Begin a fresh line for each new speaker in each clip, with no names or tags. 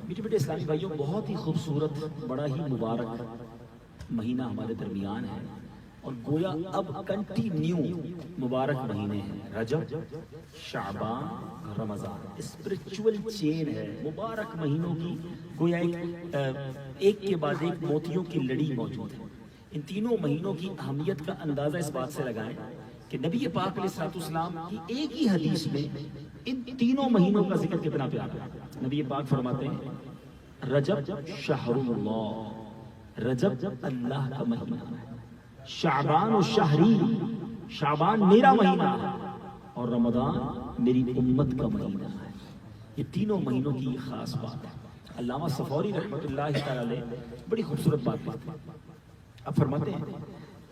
میٹھے میٹھے اسلامی بھائیوں، بہت ہی خوبصورت، بڑا ہی مبارک مہینہ ہمارے درمیان ہے، اور گویا اب کنٹینیو مبارک مہینے ہیں، رجب، شعبان، رمضان، اسپرچول چین ہے مبارک مہینوں کی، گویا ایک کے بعد ایک موتیوں کی لڑی موجود ہے۔ ان تینوں مہینوں کی اہمیت کا اندازہ اس بات سے لگائیں کہ نبی پاک علیہ الصلوۃ والسلام کی ایک ہی حدیث میں ان تینوں مہینوں کا ذکر کتنا پیارا ہے۔ نبی پاک فرماتے ہیں رجب شہر اللہ، رجب اللہ کا مہینہ ہے، شعبان و شہری، شعبان میرا مہینہ ہے، اور رمضان میری امت کا مہینہ ہے۔ یہ تینوں مہینوں کی خاص بات ہے۔ علامہ صفوری رحمۃ اللہ تعالی علیہ بڑی خوبصورت بات کہتے ہیں۔ اب فرماتے ہیں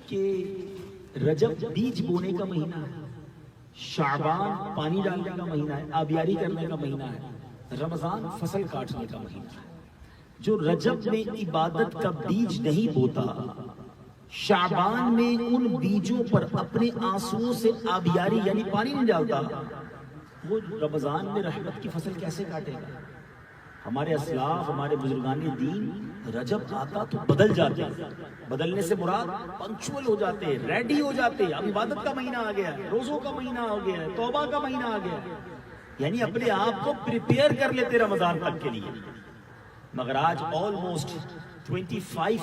کہ رجب بیج بونے کا مہینہ ہے، شعبان پانی ڈالنے کا مہینہ ہے، آبیاری کرنے کا مہینہ ہے، رمضان فصل کاٹنے کا مہینہ ہے۔ جو رجب میں عبادت کا بیج نہیں بوتا، شعبان میں ان بیجوں پر اپنے آنسوؤں سے آبیاری یعنی پانی نہیں ڈالتا، وہ رمضان میں رحمت کی فصل کیسے کاٹے گا؟ ہمارے اسلاف، ہمارے بزرگان دین رجب آتا تو بدل جاتے ہیں، بدلنے سے مراد پنکچول ہو جاتے ہیں، ریڈی ہو جاتے ہیں، اب عبادت کا مہینہ آ گیا ہے، روزوں کا مہینہ آ گیا ہے، توبہ کا مہینہ آ گیا ہے، یعنی اپنے آپ کو پریپیئر کر لیتے رمضان تک کے لیے۔ مگر آج آلموسٹ 25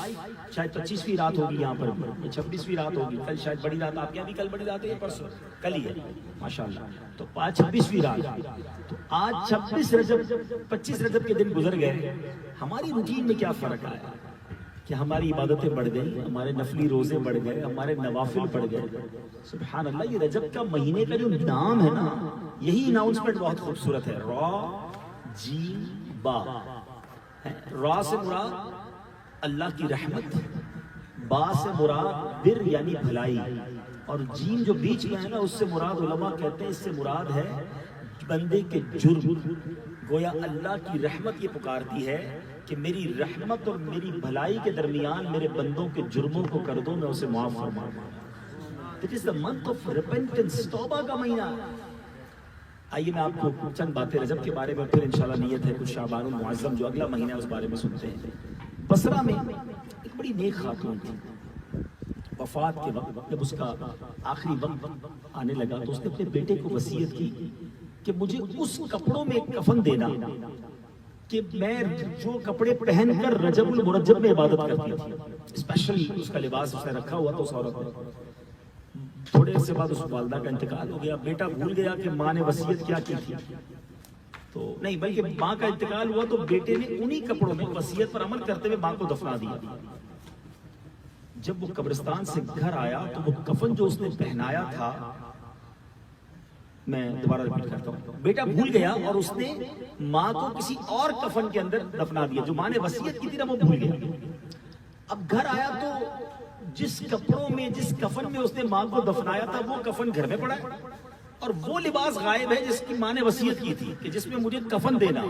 شاید 25ویں رات ہوگی یہاں پر، 26ویں رات ہوگی، کل شاید بڑی رات، آپ کے ابھی کل بڑی رات ہے یا پرسوں؟ کل ہی ہے ماشاءاللہ، تو آج 26ویں رات، تو آج 25 رجب کے دن گزر گئے۔ ہماری روٹین میں کیا فرق آیا کہ ہماری عبادتیں بڑھ گئی، ہمارے نفلی روزے بڑھ گئے، ہمارے نوافل بڑھ گئے۔ سبحان اللہ، یہ رجب کا مہینے کا جو نام ہے نا، یہی اناؤنسمنٹ بہت خوبصورت ہے، را جی با۔ را سے مراد اللہ کی رحمت، با سے مراد بر یعنی بھلائی، اور جیم جو بیچ میں ہے نا، اس سے مراد علماء کہتے ہیں اس سے مراد ہے بندے کے جرم۔ گویا اللہ کی رحمت یہ پکارتی ہے کہ میری رحمت اور میری بھلائی کے درمیان میرے بندوں کے جرموں کو کر دو، میں اسے معاف فرما دوں۔ It is the month of repentance، توبہ کا مہینہ۔ آئیے میں آپ کو چند باتیں رجب کے بارے میں، پھر انشاءاللہ نیت ہے کچھ شعبان المعظم جو اگلا مہینہ ہے اس بارے میں سنتے ہیں۔ بصرہ میں ایک بڑی نیک خاتون تھی، وفات کے وقت جب اس کا آخری وقت آنے لگا تو اس نے اپنے بیٹے کو وصیت کی کہ مجھے اس کپڑوں میں کفن دینا کہ میں جو کپڑے پہن کر رجب المرجب میں عبادت کرتی تھی، اسپیشل اس کا لباس اس نے رکھا ہوا تو اس عورت نے۔ تھوڑے سے بعد اس والدہ کا انتقال ہو گیا، بیٹا بھول گیا کہ ماں نے وصیت کیا کی تھی، تو نہیں بلکہ ماں کا انتقال ہوا تو بیٹے نے انہی کپڑوں میں وصیت پر عمل کرتے ہوئے ماں کو دفنا دیا۔ جب وہ قبرستان سے گھر آیا تو وہ کفن جو اس نے پہنایا تھا، میں دوبارہ ریپیٹ کرتا ہوں، بیٹا بھول گیا اور اس نے ماں کو کسی اور کفن کے اندر دفنا دیا، جو ماں نے وصیت کی تھی نا وہ بھول گیا۔ اب گھر آیا تو جس کپڑوں میں، جس کفن میں اس نے ماں کو دفنایا تھا وہ کفن گھر میں پڑا ہے، اور وہ لباس غائب ہے جس کی ماں نے وصیت کی تھی کہ جس میں مجھے کفن دینا۔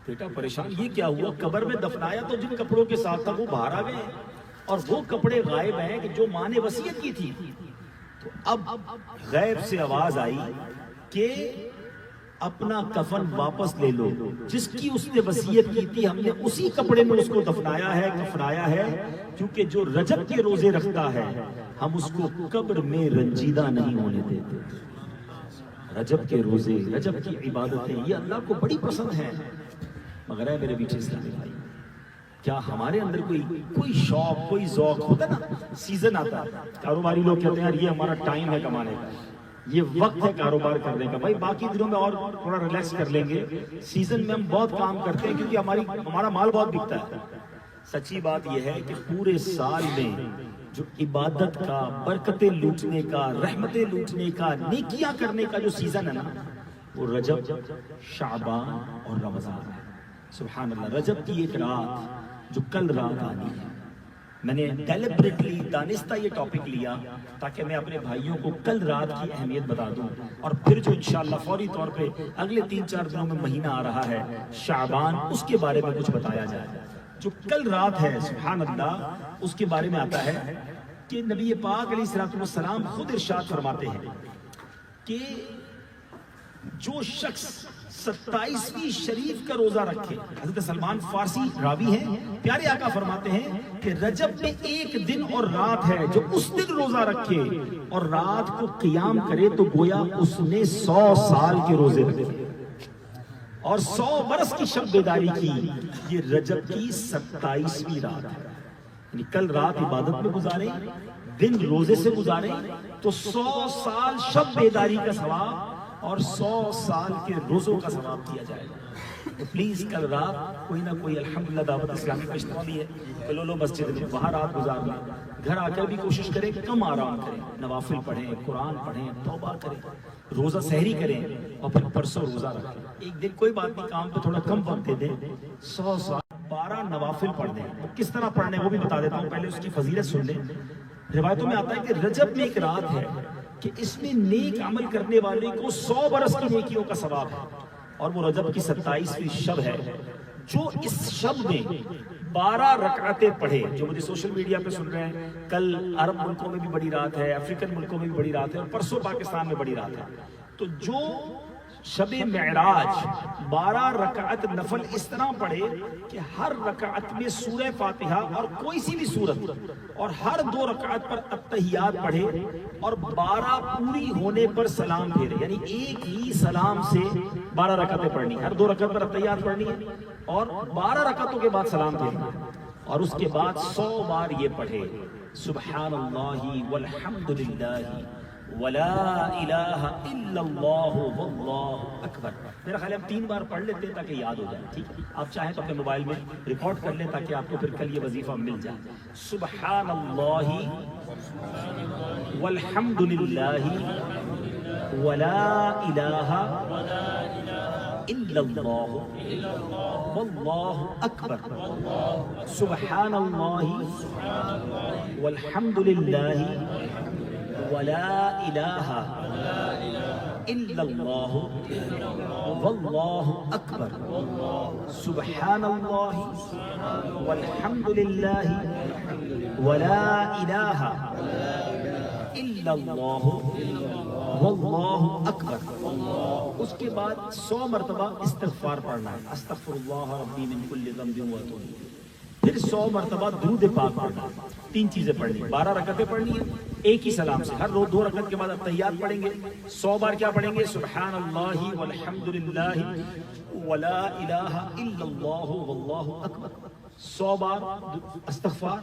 بیٹا پریشان، یہ کیا ہوا؟ قبر میں دفنایا تو جن کپڑوں کے ساتھ تھا وہ باہر آ گئے اور وہ کپڑے غائب ہیں کہ جو ماں نے وصیت کی تھی۔ تو اب غیب سے آواز آئی کہ اپنا کفن واپس لے لو، جس کی اس نے وصیت کی تھی ہم نے اسی کپڑے میں اس کو دفنایا ہے، کفنایا ہے، کیونکہ جو رجب کے روزے رکھتا ہے ہم اس کو قبر میں رنجیدہ نہیں ہونے دیتے۔ رجب کے روزے، رجب کی عبادتیں یہ اللہ کو بڑی پسند ہیں، مگر ہے میرے بیچ اسلامی بھائی، کیا ہمارے اندر کوئی شوق، کوئی ذوق ہوتا ہے نا؟ سیزن آتا ہے، کاروباری لوگ کہتے ہیں یار یہ ہمارا ٹائم ہے کمانے کا، یہ وقت ہے کاروبار کرنے کا، بھائی باقی دنوں میں اور تھوڑا ریلیکس کر لیں گے، سیزن میں ہم بہت کام کرتے ہیں کیونکہ ہمارا مال بہت بکتا ہے۔ سچی بات یہ ہے کہ پورے سال میں جو عبادت کا، برکتیں لوٹنے کا، رحمتیں لوٹنے کا، نیکیاں کرنے کا جو سیزن ہے نا، وہ رجب، شعبان اور رمضان ہے۔ سبحان اللہ، رجب کی ایک رات جو کل رات آنی ہے، میں نے ڈیلیبریٹلی دانستہ یہ ٹاپک لیا تاکہ میں اپنے بھائیوں کو کل رات کی اہمیت بتا دوں، اور پھر جو انشاءاللہ فوری طور پہ اگلے 3-4 دنوں میں مہینہ آ رہا ہے شعبان، اس کے بارے میں کچھ بتایا جائے۔ جو کل رات ہے سبحان اللہ، اس کے بارے میں آتا ہے کہ نبی پاک علیہ الصلوۃ والسلام خود ارشاد فرماتے ہیں کہ جو شخص 27ویں شریف کا روزہ رکھے. حضرت سلمان فارسی راوی ہیں, پیارے آقا فرماتے ہیں کہ رجب میں ایک دن اور رات ہے, جو اس دن روزہ رکھے اور رات کو قیام کرے تو گویا اس نے 100 سال کے روزے رکھے اور 100 برس کی شب بیداری کی. یہ رجب کی 27ویں رات ہے. یعنی کل رات عبادت میں گزارے, دن روزے سے گزارے تو 100 سال شب بیداری کا ثواب اور 100 سال کے روزوں کا ثواب کیا جائے گا. تو پلیز کل رات کوئی نہ کوئی الحمدللہ دعوت اسلامی کا اجتماع بھی ہے, لو مسجد میں وہاں رات گزار لیں. گھر آ کر بھی کوشش کریں کم آرام کریں, نوافل پڑھیں, قرآن پڑھیں, توبہ کریں, روزہ سحری کریں اور پھر پرسوں روزہ رکھیں. ایک دن کوئی بات نہیں, کام پہ تھوڑا کم وقت دے دیں, 100 سال 12 نوافل پڑھ دیں. کس طرح پڑھنے وہ بھی بتا دیتا ہوں, پہلے اس کی فضیلت سن لیں. روایتوں میں آتا ہے کہ رجب میں ایک رات ہے کہ اس میں نیک عمل کرنے والے کو 100 برس کی نیکیوں کا ثواب ہے, اور وہ رجب کی 27ویں شب ہے. جو اس شب میں 12 رکعتیں پڑھے, جو مجھے سوشل میڈیا پہ سن رہے ہیں, کل عرب ملکوں میں بھی بڑی رات ہے, افریقن ملکوں میں بھی بڑی رات ہے, اور پرسوں پاکستان میں بڑی رات ہے. تو جو شب معراج 12 رکعت نفل اس طرح پڑھے کہ ہر رکعت میں سورہ فاتحہ اور کوئی سی بھی سورت, اور ہر 2 رکعت پر التحیات پڑھے, اور 12 پوری ہونے پر سلام پھیرے. یعنی ایک ہی سلام سے 12 رکعتیں پڑھنی, ہر 2 رکعت پر التحیات پڑھنی ہے اور 12 رکعتوں کے بعد سلام پھیرنا, اور اس کے بعد 100 بار یہ پڑھے سبحان اللہ والحمدللہ ولا الہ الا اللہ واللہ اکبر. میرا خیال ہے ہم 3 بار پڑھ لیتے ہیں تاکہ یاد ہو جائے. ٹھیک ہے, آپ چاہیں تو اپنے موبائل میں ریکارڈ کر لیں تاکہ آپ کو پھر کل یہ وظیفہ مل جائے. سبحان اللہ والحمدللہ ولا الہ الا اللہ واللہ اکبر. سبحان اللہ والحمدللہ ولا الہ الا اللہ واللہ اکبر. سبحان اللہ والحمدللہ ولا الہ الا اللہ واللہ اکبر. اس کے بعد 100 مرتبہ استغفار پڑھنا ہے, استغفر اللہ ربی من کل ذنب واتوب الیہ. پھر 100 مرتبہ درود پاک پڑھنا. 3 چیزیں پڑھنی, 12 رکعتیں پڑھنی ہے ایک ہی سلام سے, ہر روز 2 رکعت کے بعد التحیات پڑھیں گے. 100 بار کیا پڑھیں گے, سبحان اللہ والحمدللہ ولا الہ الا اللہ واللہ اکبر. 100 بار استغفار,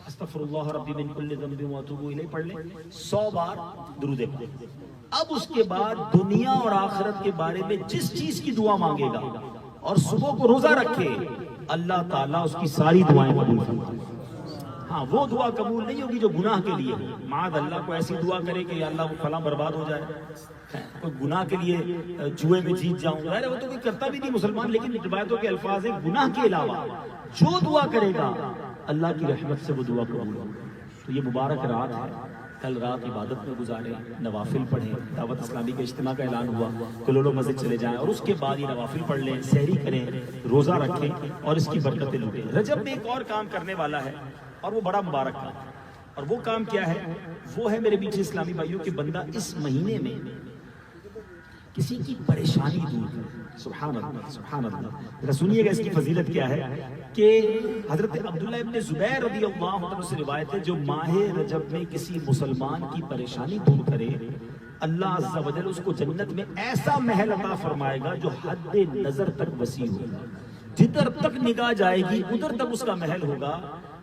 استغفر اللہ ربی من کل ذنب واتوب الیہ پڑھ لیں. 100 بار درود پاک. اب اس کے بعد دنیا اور آخرت کے بارے میں جس چیز کی دعا مانگے گا اور صبح کو روزہ رکھے, اللہ تعالیٰ اس کی ساری دعائیں قبول فرمائے. ہاں, وہ دعا قبول نہیں ہوگی جو گناہ کے لیے. معاذ اللہ کو ایسی دعا کرے کہ یا اللہ وہ فلاں برباد ہو جائے, کوئی گناہ کے لیے جوئے میں جیت جاؤں, ظاہر ہے وہ تو کوئی کرتا بھی نہیں مسلمان, لیکن روایتوں کے الفاظ ہیں گناہ کے علاوہ جو دعا کرے گا اللہ کی رحمت سے وہ دعا قبول ہوگی. تو یہ مبارک رات ہے, کل رات عبادت میں گزاریں, نوافل پڑھیں. دعوت اسلامی کے اجتماع کا اعلان ہوا, کلولو مسجد چلے جائیں اور اس کے بعد یہ نوافل پڑھ لیں, سحری کریں, روزہ رکھیں اور اس کی برکتیں لوٹیں. رجب میں ایک اور کام کرنے والا ہے اور وہ بڑا مبارک کام, اور وہ کام کیا ہے, وہ ہے میرے میٹھے اسلامی بھائیوں کہ بندہ اس مہینے میں کسی کی پریشانی دور کرے. سبحان اللہ, سبحان اللہ. ذرا سنیے گا اس کی فضیلت کیا ہے کہ حضرت عبداللہ ابن زبیر رضی اللہ عنہ سے روایت ہے, جو ماہ رجب میں کسی مسلمان کی پریشانی دور کرے, اللہ عز و جل اس کو جنت میں ایسا محل عطا فرمائے گا جو حد نظر تک وسیع ہوگا. جدھر تک نگاہ جائے گی ادھر تک اس کا محل ہوگا.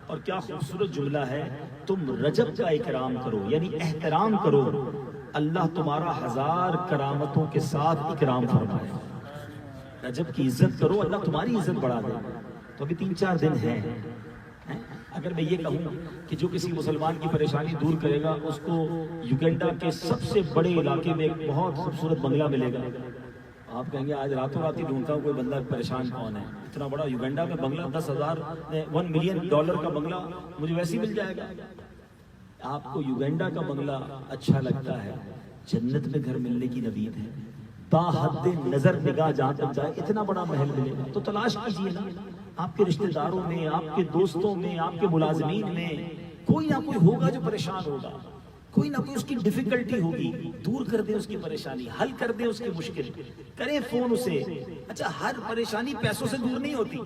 اور کیا خوبصورت جملہ ہے, تم رجب کا اکرام کرو یعنی احترام کرو, اللہ تمہارا 1000 کرامتوں کے ساتھ اکرام فرمائے. رجب کی عزت کرو, اللہ تمہاری عزت بڑھا دے. تو ابھی 3-4 دن ہیں. اگر میں یہ کہوں کہ جو کسی مسلمان کی پریشانی دور کرے گا اس کو یوگینڈا کے سب سے بڑے علاقے میں ایک بہت خوبصورت بنگلہ ملے گا, آپ کہیں گے آج راتوں رات ہی ڈھونڈتا ہوں کوئی بندہ پریشان کون ہے. اتنا بڑا یوگینڈا میں بنگلہ, 1 ملین ڈالر کا بنگلہ مجھے ویسے ہی مل جائے گا. آپ کو یوگینڈا کا بنگلہ اچھا لگتا ہے, جنت میں گھر ملنے کی نوید ہے. تا حد نظر نگاہ جہاں تک جائے اتنا بڑا محل ملے گا. تو تلاش کیجیے نا, آپ کے رشتہ داروں میں, آپ کے دوستوں میں, آپ کے ملازمین میں کوئی نہ کوئی ہوگا جو پریشان ہوگا, کوئی نہ کوئی اس کی ڈیفیکلٹی ہوگی، دور کر دیں اس کی پریشانی، حل کر دیں اس کی مشکل، کریں فون اسے۔ اچھا ہر پریشانی پیسوں سے دور نہیں ہوتی،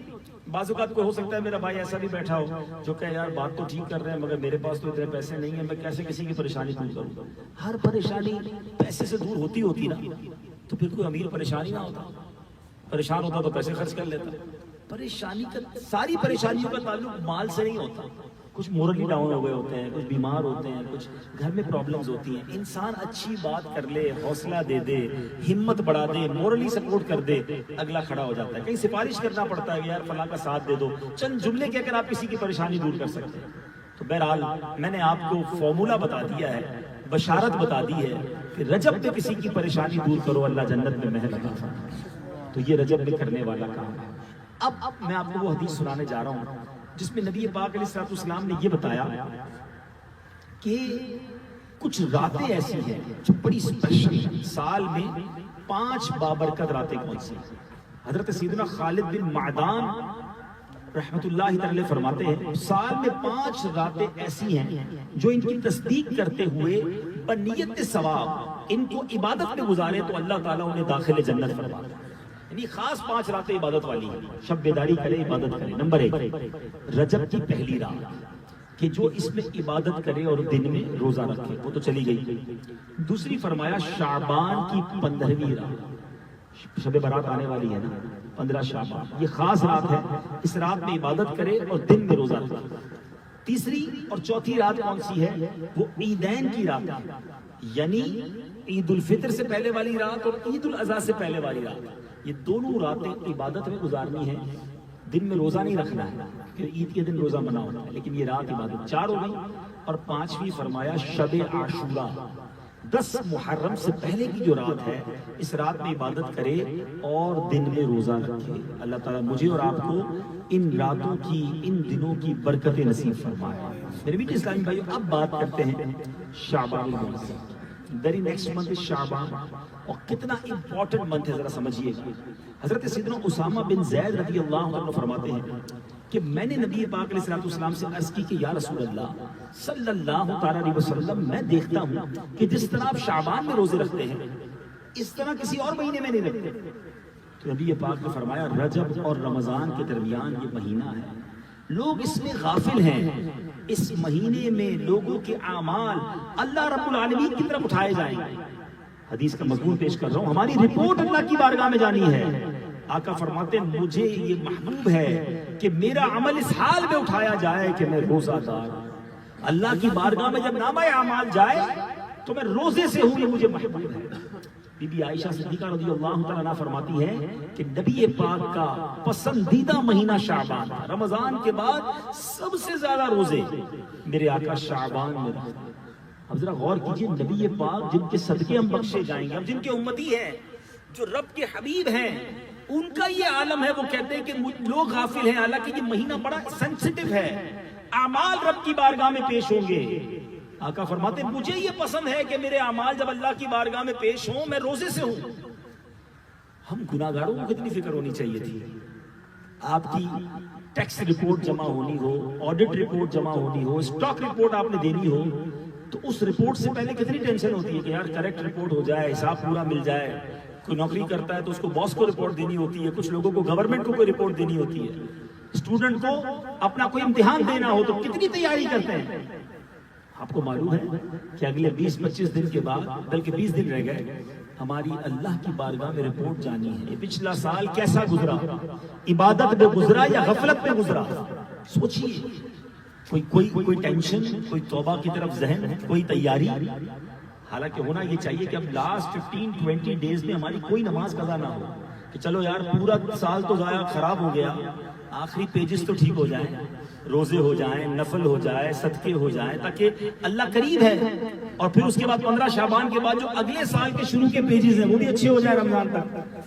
بعض اوقات کو ہو سکتا ہے میرا بھائی ایسا بھی بیٹھا ہو جو کہ یار بات تو ٹھیک کر رہے ہیں مگر میرے پاس تو اتنے پیسے نہیں ہیں، میں کیسے کسی کی پریشانی دور کروں؟ ہر پریشانی پیسے سے دور ہوتی نا، تو پھر کوئی امیر پریشانی نہ ہوتا، پریشان ہوتا تو پیسے خرچ کر لیتا۔ پریشانی کا، ساری پریشانیوں کا تعلق مال سے نہیں ہوتا، کچھ مورلی ڈاؤن ہو گئے ہوتے ہیں، کچھ بیمار ہوتے ہیں، کچھ گھر میں پرابلمز ہوتی ہیں، انسان اچھی بات کر لے، حوصلہ دے دے، ہمت بڑھا دے، مورلی سپورٹ کر دے، اگلا کھڑا ہو جاتا ہے۔ کہیں سفارش کرنا پڑتا ہے کہ یار فلاں کا ساتھ دے دو، چند جملے کہہ کر آپ کسی کی پریشانی دور کر سکتے ہیں۔ تو بہرحال میں نے آپ کو فارمولا بتا دیا ہے، بشارت بتا دی ہے کہ رجب میں کسی کی پریشانی دور کرو، اللہ جنت میں محل عطا فرمائے۔ تو یہ رجب میں کرنے والا کام ہے۔ اب میں آپ کو وہ حدیث سنانے جا رہا ہوں جس میں نبی پاک علیہ السلام نے یہ بتایا کہ کچھ راتیں ایسی ہیں جو بڑی اسپیشل ہیں، سال میں 5 بابرکت راتیں کون سی؟ حضرت سیدنا خالد بن معدان رحمت اللہ تعالی فرماتے ہیں سال میں 5 راتیں ایسی ہیں جو ان کی تصدیق کرتے ہوئے بنیت ثواب ان کو عبادت میں گزارے تو اللہ تعالیٰ انہیں داخل جنت فرماتا ہے۔ یعنی خاص 5 راتیں عبادت والی ہیں، شب بیداری کرے، عبادت کرے۔ نمبر 1 رجب کی پہلی رات کہ جو اس میں عبادت کرے اور دن میں روزہ رکھے، وہ تو چلی گئی۔ دوسری فرمایا شعبان کی 15ویں رات، شب برات آنے والی ہے نا، 15 شعبان، یہ خاص رات ہے، اس رات میں عبادت کرے اور دن میں روزہ رکھے۔ تیسری اور چوتھی رات کون سی ہے؟ وہ عیدین کی رات ہے، یعنی عید الفطر سے پہلے والی رات اور عید الاضحیٰ سے پہلے والی رات، یہ دونوں راتیں عبادت میں گزارنی ہیں، دن میں روزہ نہیں رکھنا ہے کہ عید کے دن روزہ منع ہوتا ہے، لیکن یہ رات عبادت۔ 4 ہو گئی، اور 5ویں فرمایا شب عاشورہ، 10 محرم سے پہلے کی جو رات ہے، اس رات میں عبادت کرے اور دن میں روزہ رکھے۔ اللہ تعالیٰ مجھے اور آپ کو ان راتوں کی، ان دنوں کی برکت نصیب فرمائے۔ میرے بیٹے اسلامی بھائیو، اب بات کرتے ہیں شعبان المعظم۔ ویری نیکسٹ منتھ از شعبان، اور کتنا امپورٹنٹ منتھ ہے ذرا سمجھیے گا۔ حضرت سیدنا اسامہ بن زید رضی اللہ عنہ فرماتے ہیں کہ میں نے نبی پاک علیہ السلام سے عرض کی کہ یا رسول اللہ صلی اللہ تعالیٰ علیہ وسلم، میں دیکھتا ہوں کہ جس طرح آپ شعبان میں روزے رکھتے ہیں اس طرح کسی اور مہینے میں نہیں رکھتے۔ تو نبی پاک نے فرمایا رجب اور رمضان کے درمیان یہ مہینہ ہے، لوگ اس میں غافل ہیں، اس مہینے میں لوگوں کے اعمال اللہ رب العالمین کی طرف اٹھائے جائیں گے۔ حدیث کا مضمون پیش کر رہا ہوں، ہماری رپورٹ اللہ کی بارگاہ میں جانی ہے۔ آقا فرماتے ہیں مجھے یہ محبوب ہے کہ میرا عمل اس حال میں اٹھایا جائے کہ میں روزہ دار ہوں۔ اللہ کی بارگاہ میں جب نامہ اعمال جائے تو میں روزے سے ہوں، یہ مجھے محبوب ہے۔ بی بی عائشہ صدیقہ رضی اللہ تعالیٰ عنہ فرماتی ہے کہ نبی پاک کا پسندیدہ مہینہ شعبان تھا، رمضان کے بعد سب سے زیادہ روزے میرے آقا شعبان میں رکھتے۔ اب ذرا غور کیجئے، نبی پاک جن کے صدقے ہم بخشے جائیں گے، اب جن کے امتی ہیں، جو رب کے حبیب ہیں، ان کا یہ عالم ہے، وہ کہتے ہیں کہ لوگ غافل ہیں، حالانکہ یہ مہینہ بڑا سینسٹیو ہے، اعمال رب کی بارگاہ میں پیش ہوں گے۔ آقا فرماتے ہیں مجھے یہ پسند ہے کہ میرے اعمال جب اللہ کی بارگاہ میں پیش ہوں میں روزے سے ہوں۔ ہم گناہگاروں کو کتنی فکر ہونی چاہیے تھی۔ آپ کی ٹیکس رپورٹ جمع ہونی ہو، آڈٹ رپورٹ جمع ہونی ہو، اسٹاک رپورٹ آپ نے دینی ہو، تو اس رپورٹ سے پہلے کتنی ٹینشن ہوتی ہے کہ یار کریکٹ رپورٹ ہو جائے، حساب پورا مل جائے۔ کوئی نوکری کرتا ہے تو اس کو باس کو رپورٹ دینی ہوتی ہے، کچھ لوگوں کو گورنمنٹ کو کوئی رپورٹ دینی ہوتی ہے، اسٹوڈنٹ کو اپنا کوئی امتحان دینا ہو تو کتنی تیاری کرتے ہیں۔ آپ کو معلوم ہے کہ اگلے 20-25 دن کے بعد، بلکہ 20 دن رہ گئے، ہماری اللہ کی بارگاہ میں رپورٹ جانی ہے۔ پچھلا سال کیسا گزرا، عبادت میں گزرا یا غفلت میں گزرا؟ سوچئے، کوئی ٹینشن، کوئی توبہ کی طرف ذہن، کوئی تیاری؟ حالانکہ ہونا یہ چاہیے کہ اب لاسٹ 15-20 ڈیز میں ہماری کوئی نماز قضا نہ ہو کہ چلو یار پورا سال تو ضائع خراب ہو گیا، آخری پیجز تو ٹھیک ہو جائیں، روزے ہو جائیں، نفل ہو جائے، صدقے ہو جائیں، تاکہ اللہ قریب ہے، اور پھر اس کے بعد 15 شعبان کے بعد جو اگلے سال کے شروع کے پیجز ہیں وہ بھی اچھے ہو جائیں رمضان تک۔